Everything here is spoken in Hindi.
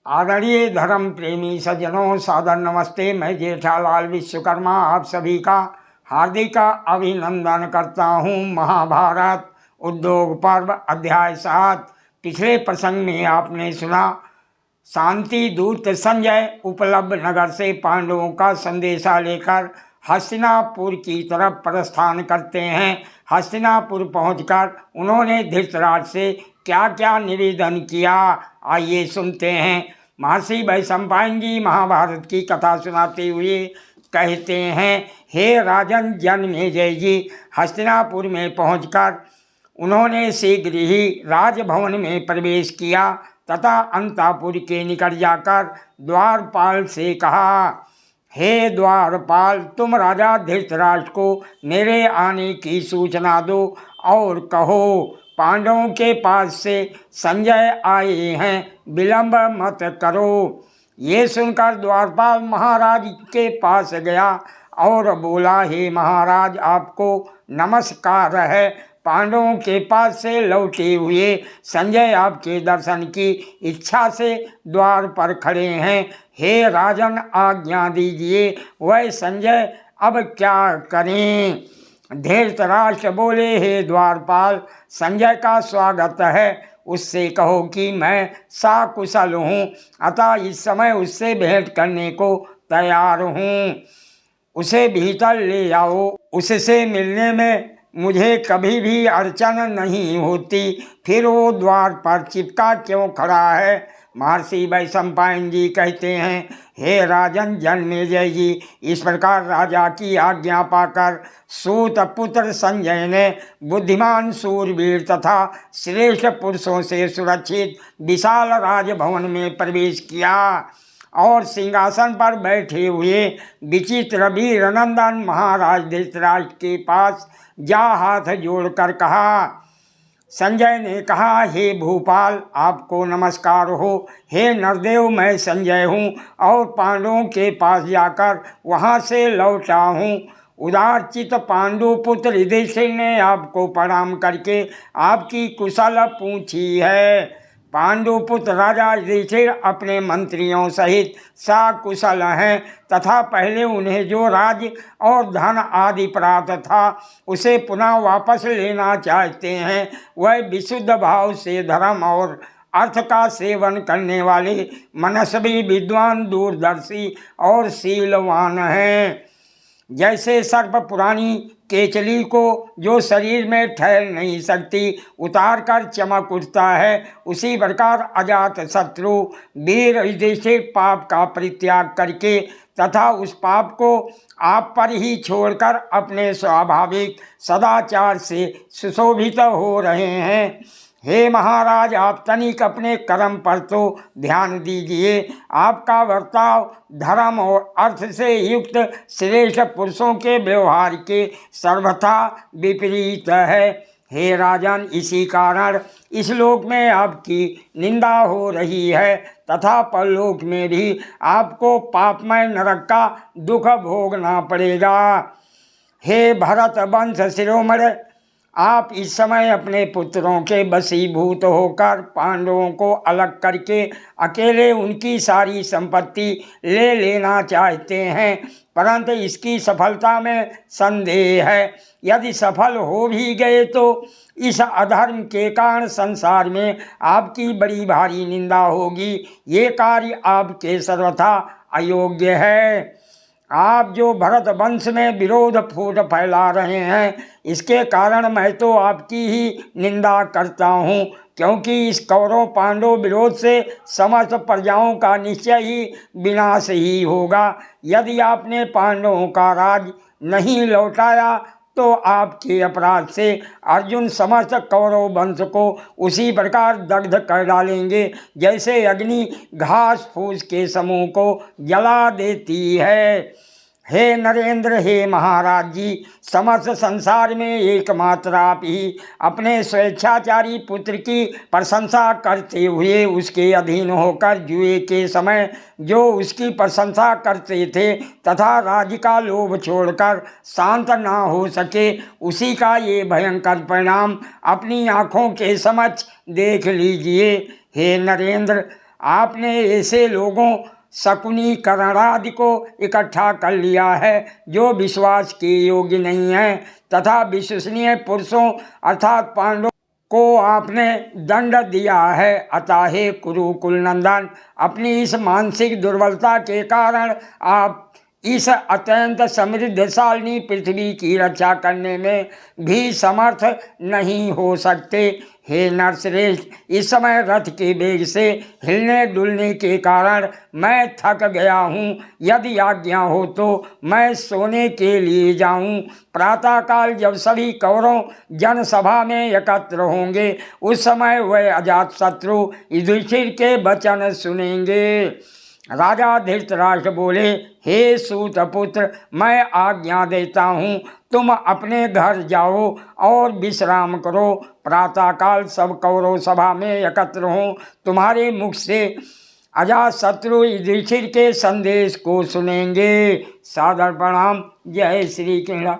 आदरणीय धर्म प्रेमी सज्जनों, सादर नमस्ते। मैं जेठालाल विश्वकर्मा आप सभी का हार्दिक अभिनंदन करता हूँ। महाभारत उद्योग पर्व अध्याय 7। पिछले प्रसंग में आपने सुना, शांति दूत संजय उपलब्ध नगर से पांडवों का संदेशा लेकर हस्तिनापुर की तरफ प्रस्थान करते हैं। हस्तिनापुर पहुंचकर उन्होंने धृतराष्ट्र से क्या क्या निवेदन किया, आइए सुनते हैं। महर्षि वैशंपायन जी महाभारत की कथा सुनाते हुए कहते हैं, हे राजन जन्मेजय जी, हस्तिनापुर में पहुंचकर उन्होंने शीघ्र ही राजभवन में प्रवेश किया तथा अंतापुर के निकट जाकर द्वारपाल से कहा, हे द्वारपाल, तुम राजा धृतराष्ट्र को मेरे आने की सूचना दो और कहो, पांडवों के पास से संजय आए हैं, विलंब मत करो। ये सुनकर द्वारपाल महाराज के पास गया और बोला, हे महाराज, आपको नमस्कार है। पांडवों के पास से लौटे हुए संजय आपके दर्शन की इच्छा से द्वार पर खड़े हैं। हे राजन, आज्ञा दीजिए, वह संजय अब क्या करें। धृतराष्ट्र बोले, हे द्वारपाल, संजय का स्वागत है। उससे कहो कि मैं सकुशल हूँ, अतः इस समय उससे भेंट करने को तैयार हूँ। उसे भीतर ले आओ। उससे मिलने में मुझे कभी भी अड़चन नहीं होती, फिर वो द्वार पर चिपका क्यों खड़ा है। महर्षि वैशंपायन जी कहते हैं, हे राजन जन्मेजय जी, इस प्रकार राजा की आज्ञा पाकर सूत पुत्र संजय ने बुद्धिमान शूरवीर तथा श्रेष्ठ पुरुषों से सुरक्षित विशाल राजभवन में प्रवेश किया और सिंहासन पर बैठे हुए विचित्र वीरनंदन महाराज धृतराष्ट्र के पास जा हाथ जोड़कर कहा। संजय ने कहा, हे भूपाल, आपको नमस्कार हो। हे नरदेव, मैं संजय हूँ और पांडवों के पास जाकर वहाँ से लौटा हूँ। उदारचित पांडुपुत्र युधिष्ठिर ने आपको प्रणाम करके आपकी कुशल पूछी है। पांडुपुत्र राजा युधिष्ठिर अपने मंत्रियों सहित सकुशल हैं तथा पहले उन्हें जो राज्य और धन आदि प्राप्त था उसे पुनः वापस लेना चाहते हैं। वह विशुद्ध भाव से धर्म और अर्थ का सेवन करने वाले मनस्वी, विद्वान, दूरदर्शी और शीलवान हैं। जैसे सर्प पुरानी केचली को जो शरीर में ठहर नहीं सकती उतार कर चमक उठता है, उसी प्रकार अजात शत्रु वीर युधिष्ठिर पाप का परित्याग करके तथा उस पाप को आप पर ही छोड़कर अपने स्वाभाविक सदाचार से सुशोभित हो रहे हैं। हे महाराज, आप तनिक अपने कर्म पर तो ध्यान दीजिए। आपका बर्ताव धर्म और अर्थ से युक्त श्रेष्ठ पुरुषों के व्यवहार के सर्वथा विपरीत है। हे राजन, इसी कारण इस लोक में आपकी निंदा हो रही है तथा परलोक में भी आपको पापमय नरक का दुख भोगना पड़ेगा। हे भरत वंश शिरोमणि, आप इस समय अपने पुत्रों के वशीभूत होकर पांडवों को अलग करके अकेले उनकी सारी संपत्ति ले लेना चाहते हैं, परंतु इसकी सफलता में संदेह है। यदि सफल हो भी गए तो इस अधर्म के कारण संसार में आपकी बड़ी भारी निंदा होगी। ये कार्य आपके सर्वथा अयोग्य है। आप जो भरत वंश में विरोध फूट फैला रहे हैं, इसके कारण मैं तो आपकी ही निंदा करता हूँ, क्योंकि इस कौरव पांडव विरोध से समस्त प्रजाओं का निश्चय ही विनाश ही होगा। यदि आपने पांडवों का राज नहीं लौटाया तो आपके अपराध से अर्जुन समस्त कौरव वंश को उसी प्रकार दग्ध कर डालेंगे जैसे अग्नि घास फूस के समूह को जला देती है। हे नरेंद्र, हे महाराज जी, समस्त संसार में एकमात्र आप ही अपने स्वेच्छाचारी पुत्र की प्रशंसा करते हुए उसके अधीन होकर जुए के समय जो उसकी प्रशंसा करते थे तथा राज्य का लोभ छोड़कर शांत ना हो सके, उसी का ये भयंकर परिणाम अपनी आँखों के समक्ष देख लीजिए। हे नरेंद्र, आपने ऐसे लोगों शकुनी करणादि को इकट्ठा कर लिया है जो विश्वास के योग्य नहीं है, तथा विश्वसनीय पुरुषों अर्थात पांडवों को आपने दंड दिया है। अतः हे कुरुकुल नंदन, अपनी इस मानसिक दुर्बलता के कारण आप इस अत्यंत समृद्धशालिनी पृथ्वी की रक्षा करने में भी समर्थ नहीं हो सकते। हे नरश्रेष्ठ, इस समय रथ के वेग से हिलने डुलने के कारण मैं थक गया हूँ। यदि आज्ञा हो तो मैं सोने के लिए जाऊँ। प्रातःकाल जब सभी कौरव जनसभा में एकत्र होंगे, उस समय वह अजातशत्रु युधिष्ठिर के वचन सुनेंगे। राजा धृतराष्ट्र बोले, हे सूतपुत्र, मैं आज्ञा देता हूँ, तुम अपने घर जाओ और विश्राम करो। प्रातःकाल सब कौरव सभा में एकत्र हों, तुम्हारे मुख से अजातशत्रु युधिष्ठिर के संदेश को सुनेंगे। सादर प्रणाम। जय श्री कृष्ण।